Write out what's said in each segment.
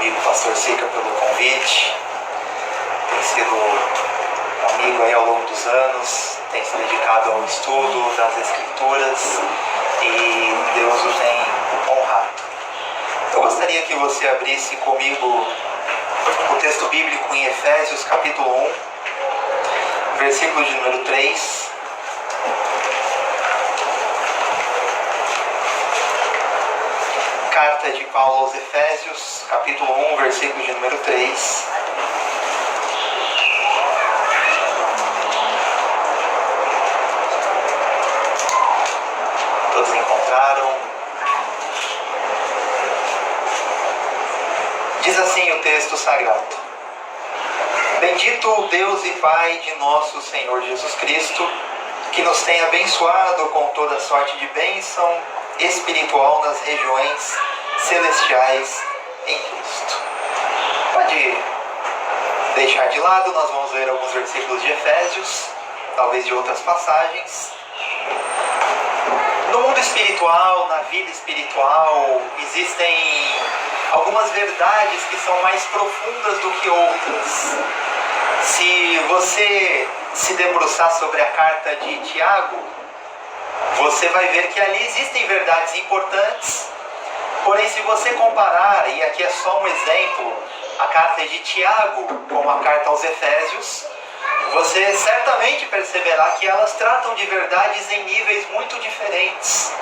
amigo Pastor Sica pelo convite. Tem sido um amigo aí ao longo dos anos, tem se dedicado ao estudo das Escrituras e Deus o tem honrado. Eu gostaria que você abrisse comigo o texto bíblico em Efésios capítulo 1, versículo de número 3. Carta de Paulo aos Efésios, capítulo 1, versículo de número 3. Todos encontraram? Diz assim o texto sagrado: Bendito o Deus e Pai de nosso Senhor Jesus Cristo, que nos tem abençoado com toda sorte de bênção espiritual nas regiões celestiais em Cristo. Pode deixar de lado, nós vamos ler alguns versículos de Efésios, talvez de outras passagens. No mundo espiritual, na vida espiritual, existem algumas verdades que são mais profundas do que outras. Se você se debruçar sobre a carta de Tiago, você vai ver que ali existem verdades importantes. Porém, se você comparar, e aqui é só um exemplo, a carta de Tiago com a carta aos Efésios, você certamente perceberá que elas tratam de verdades em níveis muito diferentes.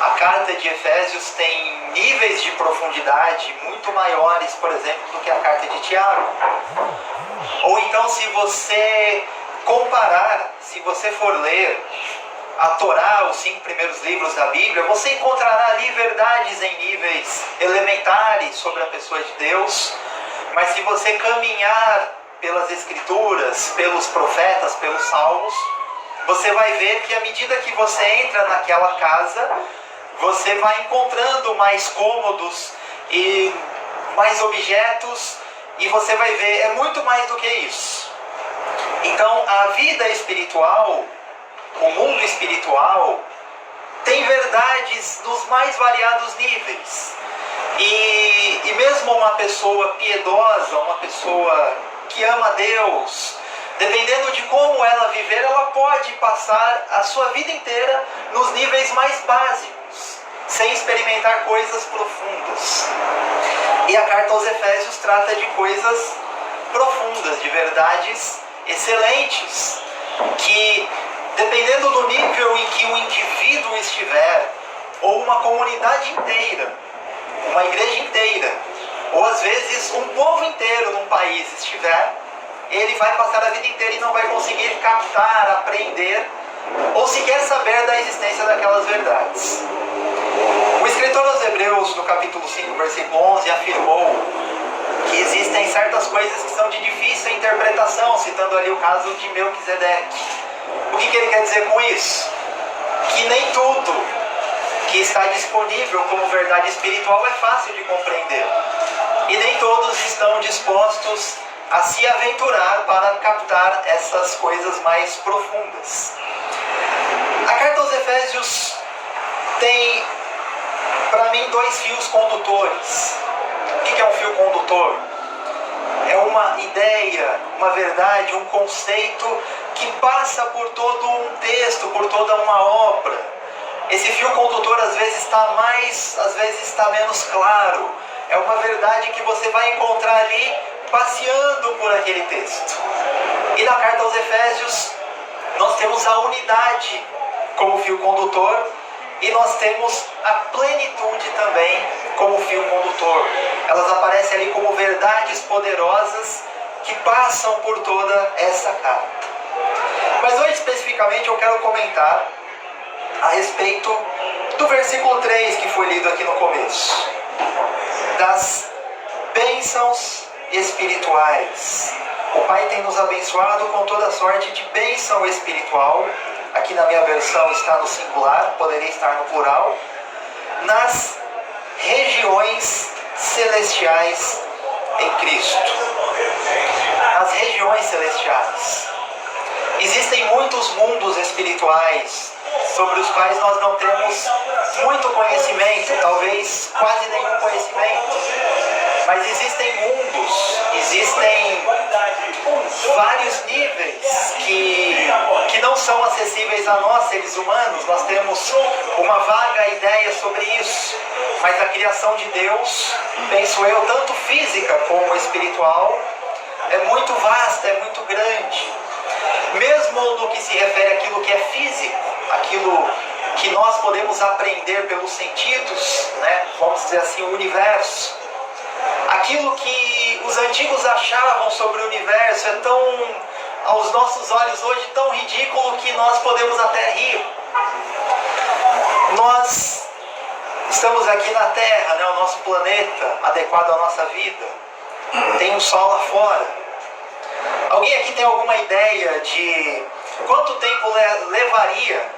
A carta de Efésios tem níveis de profundidade muito maiores, por exemplo, do que a carta de Tiago. Ou então, se você comparar, se você for ler a Torá, os 5 primeiros livros da Bíblia, você encontrará ali verdades em níveis elementares sobre a pessoa de Deus. Mas se você caminhar pelas Escrituras, pelos profetas, pelos salmos, você vai ver que à medida que você entra naquela casa, você vai encontrando mais cômodos e mais objetos, e você vai ver, é muito mais do que isso. Então, a vida espiritual, o mundo espiritual, tem verdades nos mais variados níveis. E mesmo uma pessoa piedosa, uma pessoa que ama Deus, dependendo de como ela viver, ela pode passar a sua vida inteira nos níveis mais básicos, sem experimentar coisas profundas. E a carta aos Efésios trata de coisas profundas, de verdades excelentes, que dependendo do nível em que o indivíduo estiver, ou uma comunidade inteira, uma igreja inteira, ou às vezes um povo inteiro num país estiver, ele vai passar a vida inteira e não vai conseguir captar, aprender, ou sequer saber da existência daquelas verdades. O escritor aos Hebreus, no capítulo 5, versículo 11, afirmou que existem certas coisas que são de difícil interpretação, citando ali o caso de Melquisedeque. O que ele quer dizer com isso? Que nem tudo que está disponível como verdade espiritual é fácil de compreender. E nem todos estão dispostos a se aventurar para captar essas coisas mais profundas. A carta aos Efésios tem, para mim, 2 fios condutores. O que é um fio condutor? É uma ideia, uma verdade, um conceito que passa por todo um texto, por toda uma obra. Esse fio condutor às vezes está mais, às vezes está menos claro. É uma verdade que você vai encontrar ali passeando por aquele texto. E na carta aos Efésios nós temos a unidade como fio condutor e nós temos a plenitude também como fio condutor. Elas aparecem ali como verdades poderosas que passam por toda essa carta. Mas hoje especificamente eu quero comentar a respeito do versículo 3 que foi lido aqui no começo, das bênçãos espirituais. O Pai tem nos abençoado com toda sorte de bênção espiritual. Aqui na minha versão está no singular, poderia estar no plural. Nas regiões celestiais em Cristo. As regiões celestiais. Existem muitos mundos espirituais sobre os quais nós não temos muito conhecimento, talvez quase nenhum conhecimento. Mas existem mundos, existem vários níveis que não são acessíveis a nós, seres humanos. Nós temos uma vaga ideia sobre isso. Mas a criação de Deus, penso eu, tanto física como espiritual, é muito vasta, é muito grande. Mesmo no que se refere àquilo que é físico, aquilo que nós podemos aprender pelos sentidos, né? Vamos dizer assim, o universo. Aquilo que os antigos achavam sobre o universo é tão, aos nossos olhos hoje, tão ridículo que nós podemos até rir. Nós estamos aqui na Terra, né? O nosso planeta, adequado à nossa vida. Tem um sol lá fora. Alguém aqui tem alguma ideia de quanto tempo levaria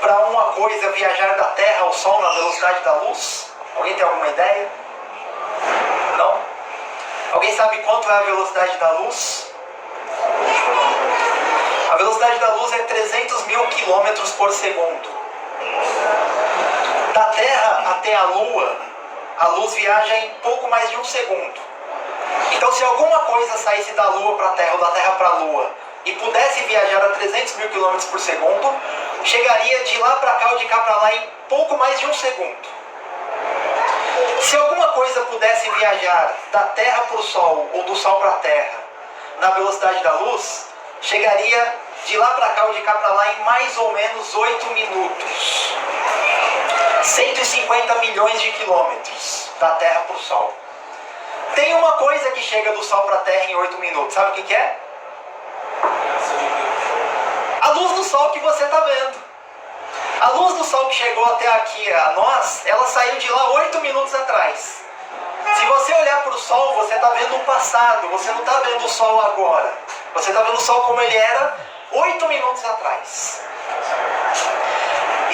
para uma coisa viajar da Terra ao Sol na velocidade da luz? Alguém tem alguma ideia? Não? Alguém sabe quanto é a velocidade da luz? A velocidade da luz é 300 mil quilômetros por segundo. Da Terra até a Lua, a luz viaja em pouco mais de um segundo. Então, se alguma coisa saísse da Lua para a Terra ou da Terra para a Lua e pudesse viajar a 300 mil quilômetros por segundo, chegaria de lá para cá ou de cá para lá em pouco mais de um segundo. Se alguma coisa pudesse viajar da Terra para o Sol ou do Sol para a Terra na velocidade da luz, chegaria de lá para cá ou de cá para lá em mais ou menos 8 minutos. 150 milhões de quilômetros da Terra para o Sol. Tem uma coisa que chega do Sol para a Terra em 8 minutos. Sabe o que é? A luz do Sol que você está vendo. A luz do Sol que chegou até aqui a nós, ela saiu de lá 8 minutos atrás. Se você olhar para o Sol, você está vendo o passado. Você não está vendo o Sol agora. Você está vendo o Sol como ele era 8 minutos atrás.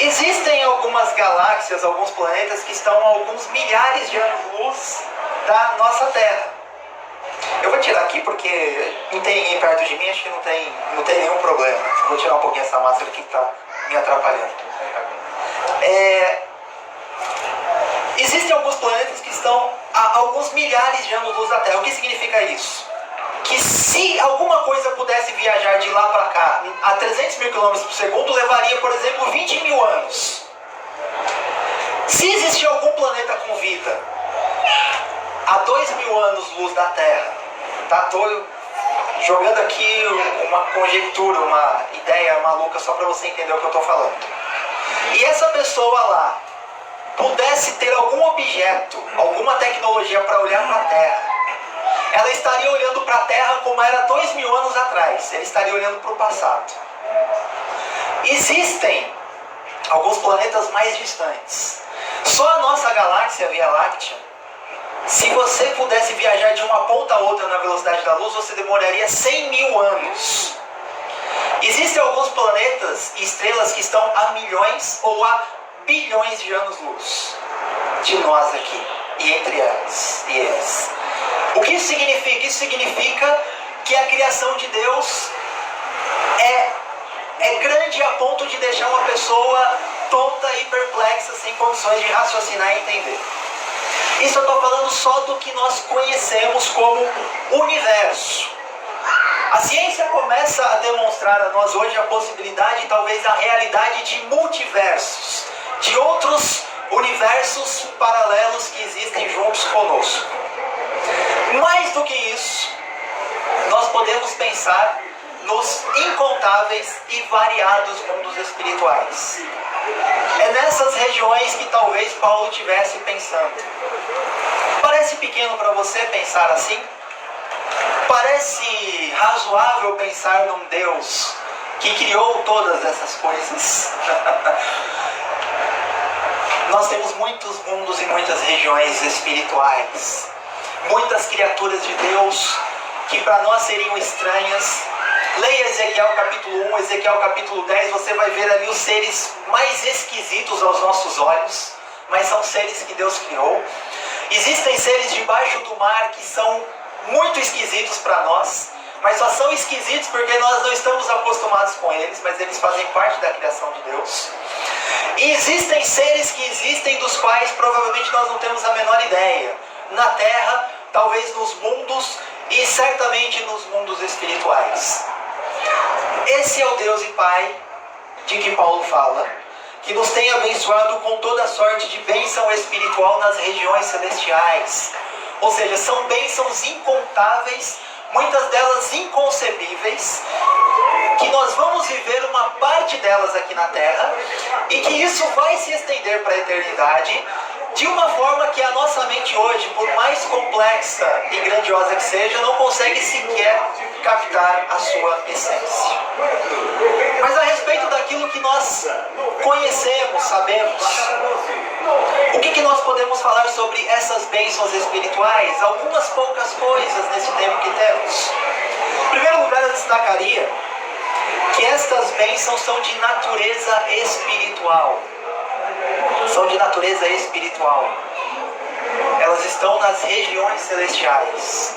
Existem algumas galáxias, alguns planetas que estão a alguns milhares de anos-luz da nossa Terra. Eu vou tirar aqui porque não tem ninguém perto de mim, acho que não tem nenhum problema. Vou tirar um pouquinho essa máscara aqui que está me atrapalhando. Existem alguns planetas que estão a alguns milhares de anos-luz da Terra. O que significa isso? Que se alguma coisa pudesse viajar de lá para cá a 300 mil km por segundo, levaria, por exemplo, 20 mil anos. Se existir algum planeta com vida a 2 mil anos-luz da Terra, tá? Estou jogando aqui uma conjectura, uma ideia maluca só para você entender o que eu estou falando. E essa pessoa lá pudesse ter algum objeto, alguma tecnologia para olhar para a Terra, ela estaria olhando para a Terra como era 2 mil anos atrás. Ela estaria olhando para o passado. Existem alguns planetas mais distantes. Só a nossa galáxia, a Via Láctea, se você pudesse viajar de uma ponta a outra na velocidade da luz, você demoraria 100 mil anos. Existem alguns planetas e estrelas que estão a milhões ou a bilhões de anos-luz de nós aqui, e entre elas e eles. O que isso significa? Isso significa que a criação de Deus é grande a ponto de deixar uma pessoa tonta e perplexa, sem condições de raciocinar e entender. Isso eu estou falando só do que nós conhecemos como universo. A ciência começa a demonstrar a nós hoje a possibilidade, talvez a realidade de multiversos, de outros universos paralelos que existem juntos conosco. Mais do que isso, nós podemos pensar nos incontáveis e variados mundos espirituais. É nessas regiões que talvez Paulo estivesse pensando. Parece pequeno para você pensar assim? Parece razoável pensar num Deus que criou todas essas coisas? Nós temos muitos mundos e muitas regiões espirituais. Muitas criaturas de Deus que para nós seriam estranhas. Leia Ezequiel capítulo 1, Ezequiel capítulo 10, você vai ver ali os seres mais esquisitos aos nossos olhos, mas são seres que Deus criou. Existem seres debaixo do mar que são muito esquisitos para nós, mas só são esquisitos porque nós não estamos acostumados com eles, mas eles fazem parte da criação de Deus. E existem seres que existem dos quais provavelmente nós não temos a menor ideia. Na Terra, talvez nos mundos e certamente nos mundos espirituais. Esse é o Deus e Pai de que Paulo fala, que nos tem abençoado com toda sorte de bênção espiritual nas regiões celestiais. Ou seja, são bênçãos incontáveis, muitas delas inconcebíveis, que nós vamos viver uma parte delas aqui na Terra, e que isso vai se estender para a eternidade, de uma forma que a nossa mente hoje, por mais complexa e grandiosa que seja, não consegue sequer captar a sua essência. Mas a respeito daquilo que nós conhecemos, sabemos, o que nós podemos falar sobre essas bênçãos espirituais? Algumas poucas coisas nesse tempo que temos. Em primeiro lugar, eu destacaria que estas bênçãos são de natureza espiritual. São de natureza espiritual. Elas estão nas regiões celestiais.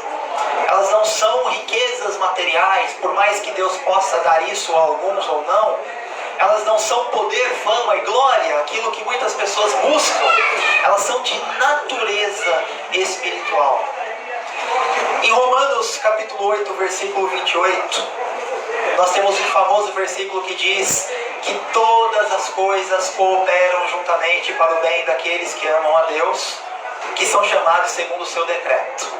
Elas não são riquezas materiais, por mais que Deus possa dar isso a alguns ou não. Elas não são poder, fama e glória, aquilo que muitas pessoas buscam. Elas são de natureza espiritual. Em Romanos capítulo 8, versículo 28, nós temos um famoso versículo que diz que todas as coisas cooperam juntamente para o bem daqueles que amam a Deus, que são chamados segundo o seu decreto.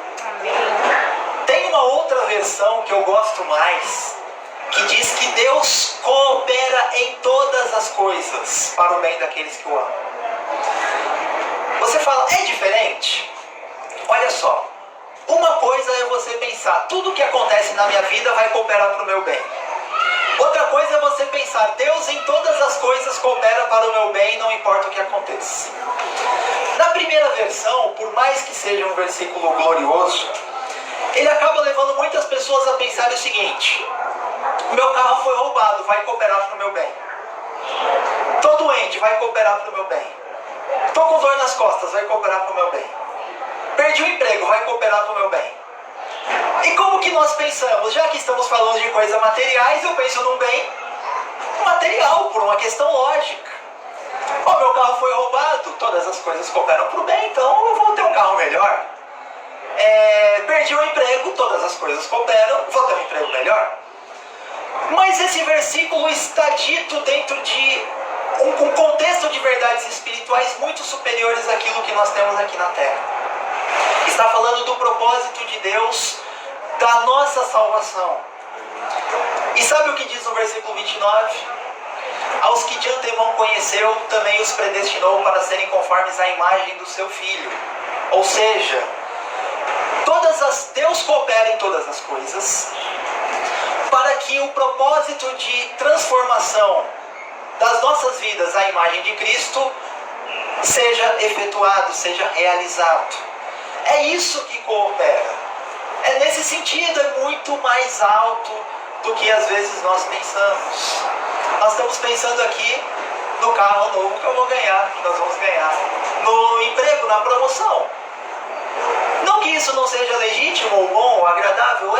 Tem uma outra versão que eu gosto mais, que diz que Deus coopera em todas as coisas para o bem daqueles que o amam. Você fala, é diferente? Olha só, uma coisa é você pensar, tudo que acontece na minha vida vai cooperar para o meu bem. Outra coisa é você pensar, Deus em todas as coisas coopera para o meu bem, não importa o que aconteça. Na primeira versão, por mais que seja um versículo glorioso, ele acaba levando muitas pessoas a pensar o seguinte: meu carro foi roubado, vai cooperar para o meu bem. Estou doente, vai cooperar para o meu bem. Estou com dor nas costas, vai cooperar para o meu bem. Perdi o emprego, vai cooperar para o meu bem. E como que nós pensamos? Já que estamos falando de coisas materiais, eu penso num bem material, por uma questão lógica. Meu carro foi roubado, todas as coisas cooperam para o bem, então eu vou ter um carro melhor. Perdi o emprego, todas as coisas cooperam, vou ter um emprego melhor. Mas esse versículo está dito dentro de um contexto de verdades espirituais muito superiores àquilo que nós temos aqui na Terra. Está falando do propósito de Deus, da nossa salvação. E sabe o que diz no versículo 29? Aos que de antemão conheceu, também os predestinou para serem conformes à imagem do seu Filho. Ou seja, Deus coopera em todas as coisas, para que o propósito de transformação das nossas vidas à imagem de Cristo seja efetuado, seja realizado. É isso que coopera. É nesse sentido, é muito mais alto do que às vezes nós pensamos. Nós estamos pensando aqui no carro novo que eu vou ganhar, que nós vamos ganhar, no emprego, na promoção. Não que isso não seja legítimo, ou bom, ou agradável,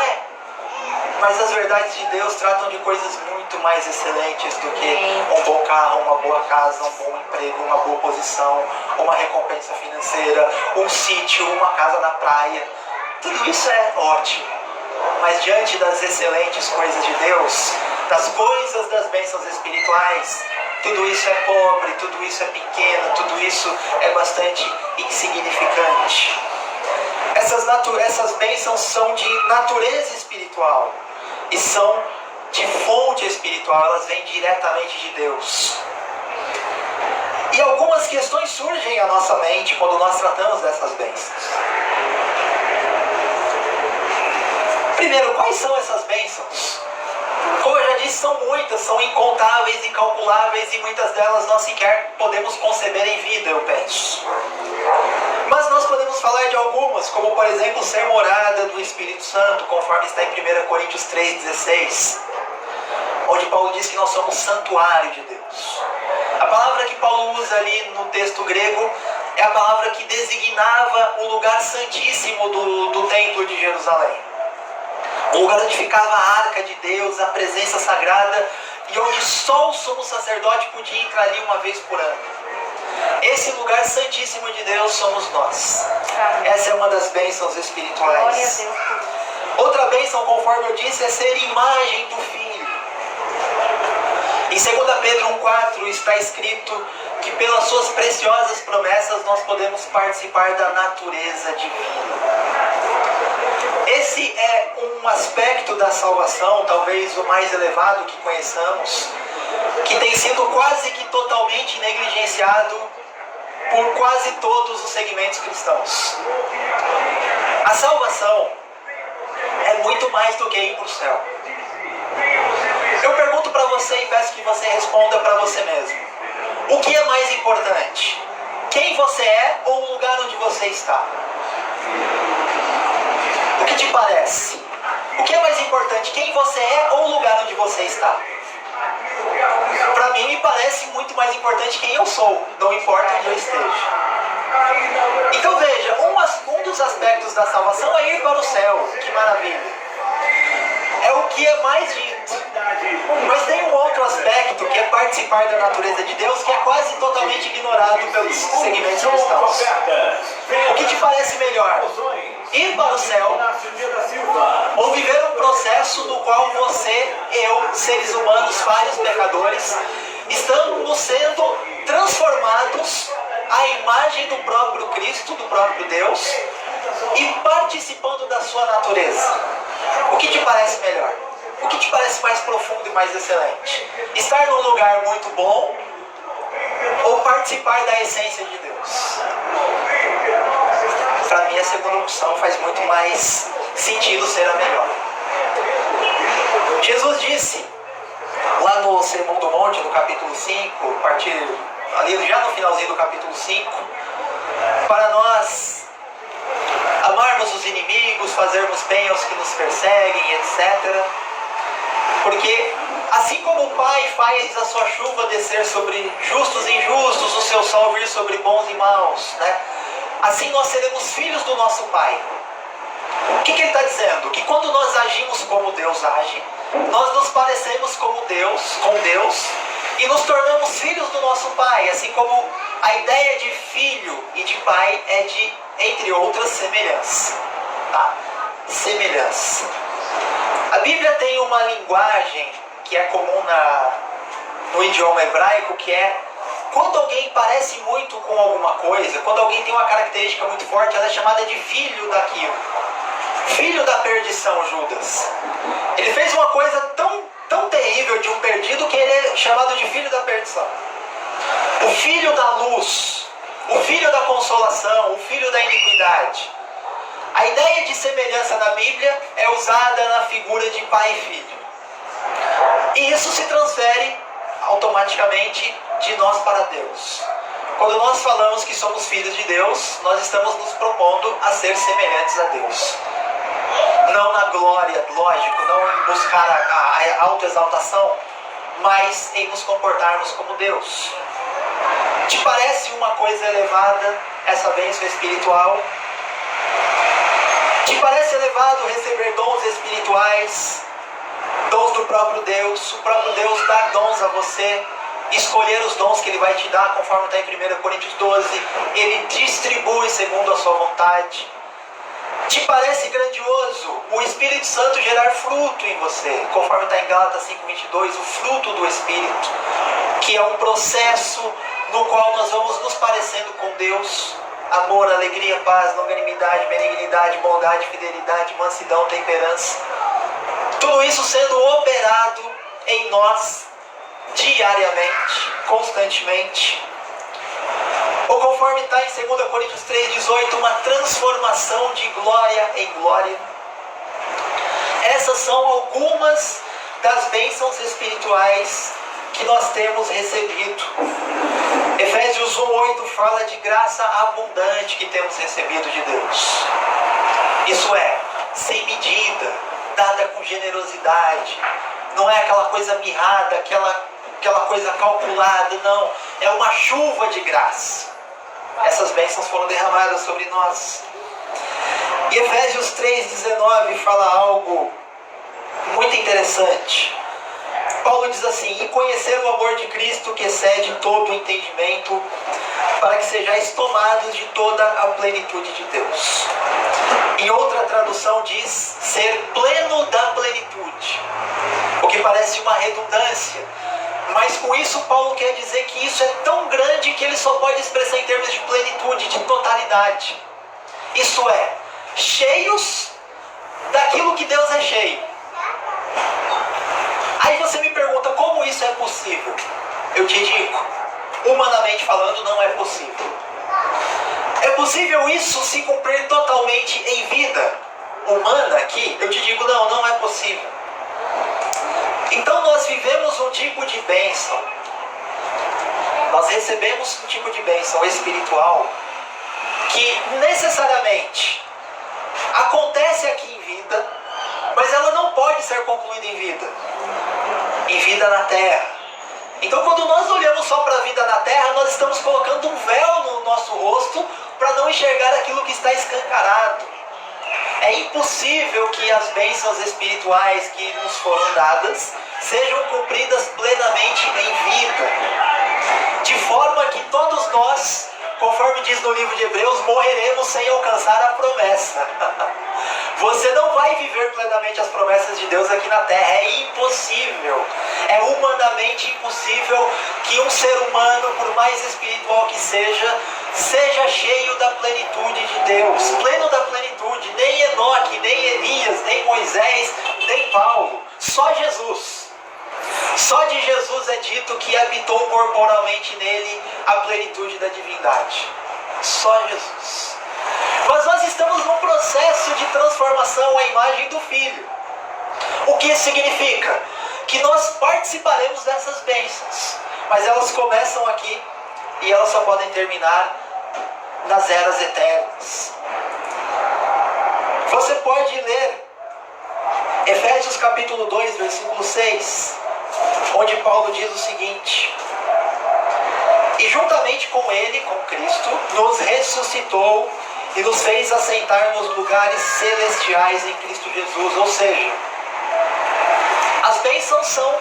mas as verdades de Deus tratam de coisas muito mais excelentes do que um bom carro, uma boa casa, um bom emprego, uma boa posição, uma recompensa financeira, um sítio, uma casa na praia. Tudo isso é ótimo, mas diante das excelentes coisas de Deus, das coisas das bênçãos espirituais, tudo isso é pobre, tudo isso é pequeno, tudo isso é bastante insignificante. Essas bênçãos são de natureza espiritual e são de fonte espiritual, elas vêm diretamente de Deus. E algumas questões surgem à nossa mente quando nós tratamos dessas bênçãos. Primeiro, quais são essas bênçãos? Como eu já disse, são muitas, são incontáveis, incalculáveis, e muitas delas nós sequer podemos conceber em vida, eu penso. Mas nós podemos falar de algumas, como por exemplo, ser morada do Espírito Santo, conforme está em 1 Coríntios 3,16, onde Paulo diz que nós somos santuário de Deus. A palavra que Paulo usa ali no texto grego é a palavra que designava o lugar santíssimo do templo de Jerusalém. O lugar onde ficava a arca de Deus, a presença sagrada, e onde só o sumo sacerdote podia entrar ali uma vez por ano. Esse lugar santíssimo de Deus somos nós. Essa é uma das bênçãos espirituais. Outra bênção, conforme eu disse, é ser imagem do Filho. Em 2 Pedro 1,4 está escrito que pelas suas preciosas promessas nós podemos participar da natureza divina. Esse é um aspecto da salvação, talvez o mais elevado que conheçamos, que tem sido quase que totalmente negligenciado por quase todos os segmentos cristãos. A salvação é muito mais do que ir para o céu. Eu pergunto para você e peço que você responda para você mesmo. O que é mais importante? Quem você é ou o lugar onde você está? O que te parece? O que é mais importante? Quem você é ou o lugar onde você está? Para mim, me parece muito mais importante quem eu sou, não importa onde eu esteja. Então veja, um dos aspectos da salvação é ir para o céu. Que maravilha! É o que é mais dito. Mas tem um outro aspecto que é participar da natureza de Deus, que é quase totalmente ignorado pelos segmentos cristãos. O que te parece melhor? Ir para o céu ou viver um processo no qual você, eu, seres humanos, vários pecadores, estamos sendo transformados à imagem do próprio Cristo, do próprio Deus, e participando da sua natureza. O que te parece melhor? O que te parece mais profundo e mais excelente? Estar num lugar muito bom ou participar da essência de Deus? Para mim, a segunda opção faz muito mais sentido ser a melhor. Jesus disse, lá no Sermão do Monte, no capítulo 5, ali já no finalzinho do capítulo 5, para nós amarmos os inimigos, fazermos bem aos que nos perseguem, etc. Porque assim como o Pai faz a sua chuva descer sobre justos e injustos, o seu sol vir sobre bons e maus, né? Assim nós seremos filhos do nosso Pai. O que ele está dizendo? Que quando nós agimos como Deus age, nós nos parecemos com Deus, e nos tornamos filhos do nosso Pai, assim como a ideia de filho e de pai é de, entre outras, semelhança. Tá? Semelhança. A Bíblia tem uma linguagem que é comum no idioma hebraico, que é quando alguém parece muito com alguma coisa, quando alguém tem uma característica muito forte, ela é chamada de filho daquilo. Filho da perdição, Judas. Ele fez uma coisa tão terrível de um perdido que ele é chamado de filho da perdição. O filho da luz, o filho da consolação, o filho da iniquidade. A ideia de semelhança na Bíblia é usada na figura de pai e filho. E isso se transfere automaticamente de nós para Deus. Quando nós falamos que somos filhos de Deus, nós estamos nos propondo a ser semelhantes a Deus. Não na glória, lógico, não em buscar a autoexaltação, mas em nos comportarmos como Deus. Te parece uma coisa elevada essa bênção espiritual? Te parece elevado receber dons espirituais, dons do próprio Deus? O próprio Deus dá dons a você, escolher os dons que Ele vai te dar, conforme está em 1 Coríntios 12, Ele distribui segundo a sua vontade. Te parece grandioso o Espírito Santo gerar fruto em você, conforme está em Gálatas 5:22, o fruto do Espírito, que é um processo no qual nós vamos nos parecendo com Deus. Amor, alegria, paz, longanimidade, benignidade, bondade, fidelidade, mansidão, temperança. Tudo isso sendo operado em nós diariamente, constantemente. Ou conforme está em 2 Coríntios 3:18, uma transformação de glória em glória. Essas são algumas das bênçãos espirituais que nós temos recebido. Efésios 1:8 fala de graça abundante que temos recebido de Deus. Isso é, sem medida, dada com generosidade. Não é aquela coisa mirrada, aquela coisa calculada, não. É uma chuva de graça. Essas bênçãos foram derramadas sobre nós. E Efésios 3:19 fala algo muito interessante. Paulo diz assim: e conhecer o amor de Cristo que excede todo o entendimento, para que sejais tomados de toda a plenitude de Deus. Em outra tradução diz ser pleno da plenitude, o que parece uma redundância, mas com isso Paulo quer dizer que isso é tão grande que ele só pode expressar em termos de plenitude, de totalidade. Isto é, cheios daquilo que Deus é cheio. Aí você me pergunta, como isso é possível? Eu te digo, humanamente falando, não é possível. É possível isso se cumprir totalmente em vida humana aqui? Eu te digo, não é possível. Então nós vivemos um tipo de bênção. Nós recebemos um tipo de bênção espiritual que necessariamente acontece aqui em vida, mas ela não pode ser concluída em vida na terra. Então quando nós olhamos só para a vida na terra, nós estamos colocando um véu no nosso rosto para não enxergar aquilo que está escancarado. É impossível que as bênçãos espirituais que nos foram dadas sejam cumpridas plenamente em vida, de forma que todos nós, conforme diz no livro de Hebreus, morreremos sem alcançar a promessa. Você não vai viver plenamente as promessas de Deus aqui na terra, é impossível. É humanamente impossível que um ser humano, por mais espiritual que seja cheio da plenitude de Deus, pleno da plenitude. Nem Enoque, nem Elias, nem Moisés, nem Paulo, só Jesus. Só de Jesus é dito que habitou corporalmente nele a plenitude da divindade. Só Jesus. Mas nós estamos num processo de transformação à imagem do Filho. O que isso significa? Que nós participaremos dessas bênçãos, mas elas começam aqui e elas só podem terminar nas eras eternas. Você pode ler Efésios capítulo 2, versículo 6, onde Paulo diz o seguinte: e juntamente com ele, com Cristo, nos ressuscitou e nos fez assentar nos lugares celestiais em Cristo Jesus. Ou seja, as bênçãos são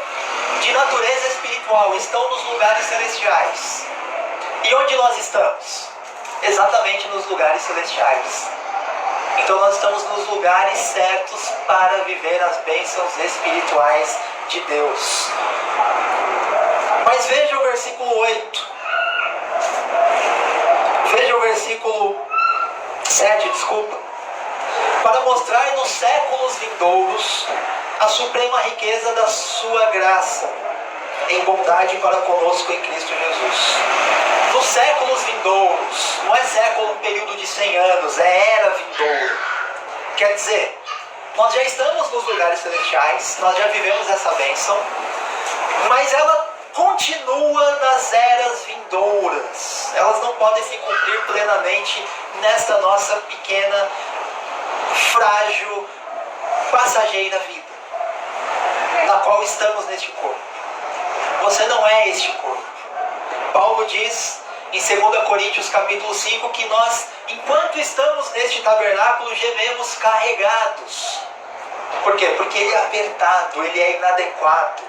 de natureza espiritual, estão nos lugares celestiais. E onde nós estamos? Exatamente nos lugares celestiais. Então nós estamos nos lugares certos para viver as bênçãos espirituais de Deus. Mas veja o versículo 8. Veja o versículo 7, desculpa. Para mostrar nos séculos vindouros a suprema riqueza da sua graça, em bondade para conosco em Cristo Jesus. Nos séculos vindouros, não é século, um período de 100 anos, é era vindoura. Quer dizer, nós já estamos nos lugares celestiais, nós já vivemos essa bênção, mas ela continua nas eras vindouras. Elas não podem se cumprir plenamente nesta nossa pequena, frágil, passageira vida, na qual estamos neste corpo. Você não é este corpo. Paulo diz em 2 Coríntios capítulo 5 que nós, enquanto estamos neste tabernáculo, gememos carregados. Por quê? Porque ele é apertado, ele é inadequado.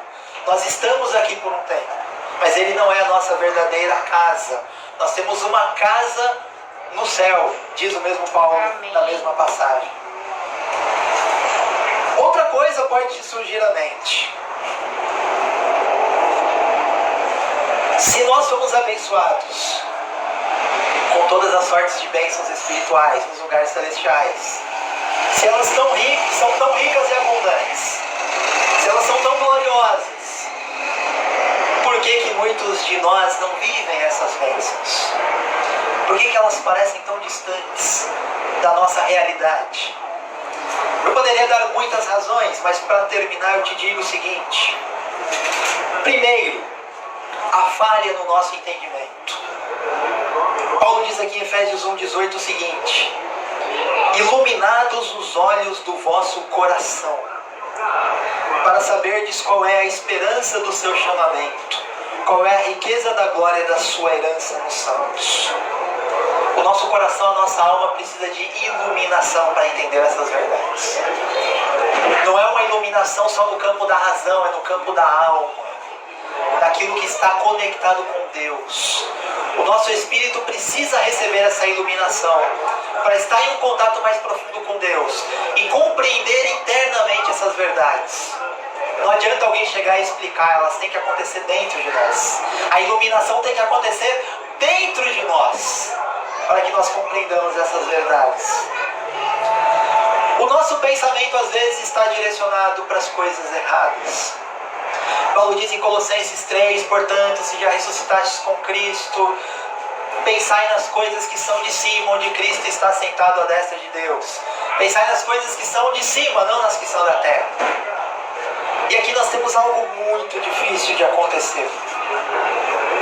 Nós estamos aqui por um tempo, mas ele não é a nossa verdadeira casa. Nós temos uma casa no céu, diz o mesmo Paulo. Amém. Na mesma passagem. Outra coisa pode te surgir à mente. Se nós somos abençoados com todas as sortes de bênçãos espirituais nos lugares celestiais, se elas são tão ricas e abundantes, se elas são tão gloriosas, por que muitos de nós não vivem essas bênçãos? Por que elas parecem tão distantes da nossa realidade? Eu poderia dar muitas razões, mas para terminar eu te digo o seguinte. Primeiro, a falha no nosso entendimento. Paulo diz aqui em Efésios 1,18 o seguinte: iluminados os olhos do vosso coração, para saberdes qual é a esperança do seu chamamento, qual é a riqueza da glória da sua herança nos santos. O nosso coração, a nossa alma precisa de iluminação para entender essas verdades. Não é uma iluminação só no campo da razão, é no campo da alma. daquilo que está conectado com Deus. O nosso espírito precisa receber essa iluminação para estar em um contato mais profundo com Deus e compreender internamente essas verdades. Não adianta alguém chegar e explicar, elas têm que acontecer dentro de nós. A iluminação tem que acontecer dentro de nós, para que nós compreendamos essas verdades. O nosso pensamento às vezes está direcionado para as coisas erradas. Paulo diz em Colossenses 3, portanto, se já ressuscitastes com Cristo, pensai nas coisas que são de cima, onde Cristo está sentado à destra de Deus. Pensai nas coisas que são de cima, não nas que são da terra. E aqui nós temos algo muito difícil de acontecer,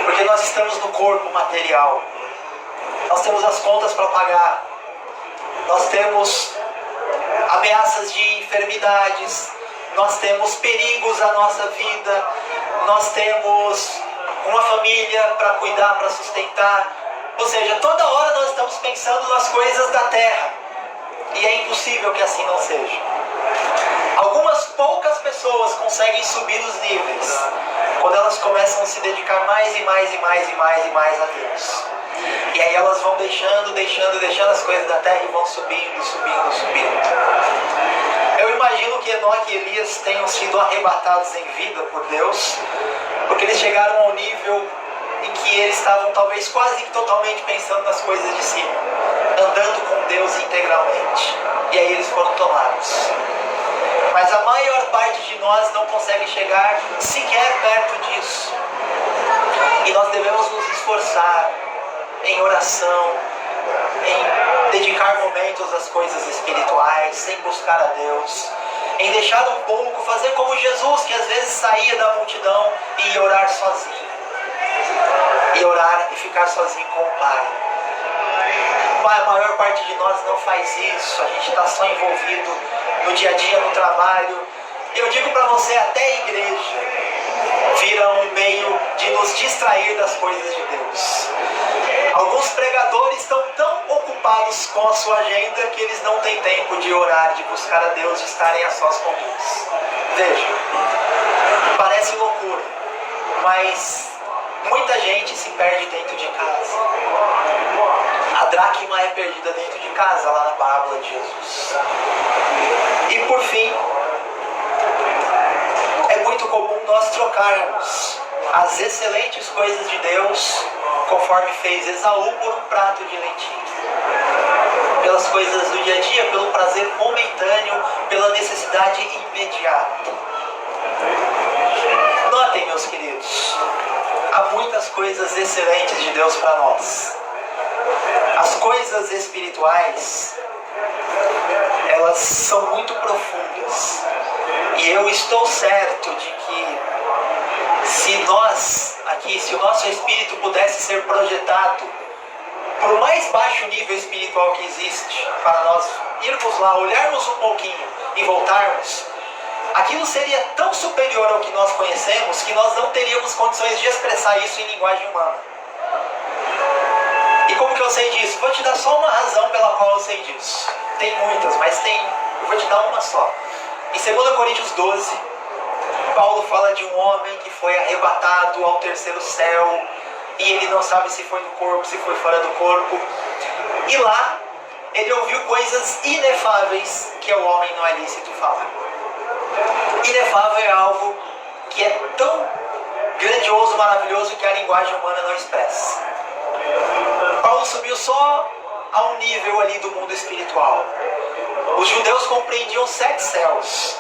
porque nós estamos no corpo material, nós temos as contas para pagar, nós temos ameaças de enfermidades, nós temos perigos à nossa vida, nós temos uma família para cuidar, para sustentar. Ou seja, toda hora nós estamos pensando nas coisas da terra, e é impossível que assim não seja. Algumas poucas pessoas conseguem subir os níveis quando elas começam a se dedicar mais e mais a Deus. E aí elas vão deixando as coisas da terra e vão subindo. Eu imagino que Enoque e Elias tenham sido arrebatados em vida por Deus, porque eles chegaram ao nível em que eles estavam talvez quase que totalmente pensando nas coisas de cima, andando com Deus integralmente. E aí eles foram tomados. Mas a maior parte de nós não consegue chegar sequer perto disso. E nós devemos nos esforçar em oração, em dedicar momentos às coisas espirituais, em buscar a Deus, em deixar um pouco, fazer como Jesus, que às vezes saía da multidão e ia orar sozinho. E orar e ficar sozinho com o Pai. A maior parte de nós não faz isso, a gente está só envolvido no dia a dia, no trabalho. Eu digo para você, até a igreja vira um meio de nos distrair das coisas de Deus. Alguns pregadores estão tão ocupados com a sua agenda que eles não têm tempo de orar, de buscar a Deus, de estarem a sós com Deus. Veja, parece loucura, mas muita gente se perde dentro de casa. A dracma é perdida dentro de casa, lá na parábola de Jesus. E por fim, é muito comum nós trocarmos as excelentes coisas de Deus, conforme fez Esaú, por um prato de lentilha. Pelas coisas do dia a dia, pelo prazer momentâneo, pela necessidade imediata. Notem, meus queridos, há muitas coisas excelentes de Deus para nós. As coisas espirituais, elas são muito profundas. E eu estou certo de que se o nosso espírito pudesse ser projetado para o mais baixo nível espiritual que existe, para nós irmos lá, olharmos um pouquinho e voltarmos, aquilo seria tão superior ao que nós conhecemos que nós não teríamos condições de expressar isso em linguagem humana. E como que eu sei disso? Vou te dar só uma razão pela qual eu sei disso. Tem muitas, mas eu vou te dar uma só. Em 2 Coríntios 12, Paulo fala de um homem que foi arrebatado ao terceiro céu, e ele não sabe se foi no corpo, se foi fora do corpo. E lá, ele ouviu coisas inefáveis que ao homem não é lícito falar. Inefável é algo que é tão grandioso, maravilhoso, que a linguagem humana não expressa. Paulo subiu só a um nível ali do mundo espiritual. Os judeus compreendiam 7 céus.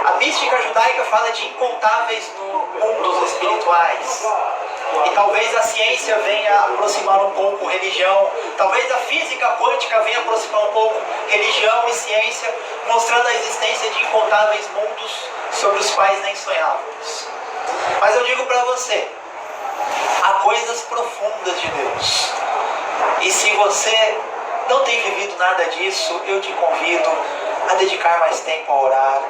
A mística judaica fala de incontáveis mundos espirituais. E talvez a ciência venha aproximar um pouco religião, talvez a física quântica venha aproximar um pouco religião e ciência, mostrando a existência de incontáveis mundos sobre os quais nem sonhávamos. Mas eu digo para você, há coisas profundas de Deus. E se você não tem vivido nada disso, eu te convido a dedicar mais tempo a orar,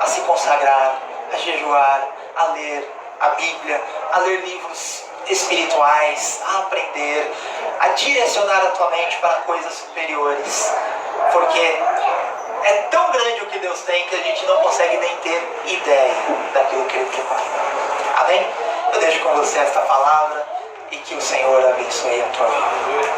a se consagrar, a jejuar, a ler a Bíblia, a ler livros espirituais, a aprender, a direcionar a tua mente para coisas superiores. Porque É tão grande o que Deus tem que a gente não consegue nem ter ideia daquilo que Ele preparou. Amém? Eu deixo com você esta palavra e que o Senhor abençoe a tua vida.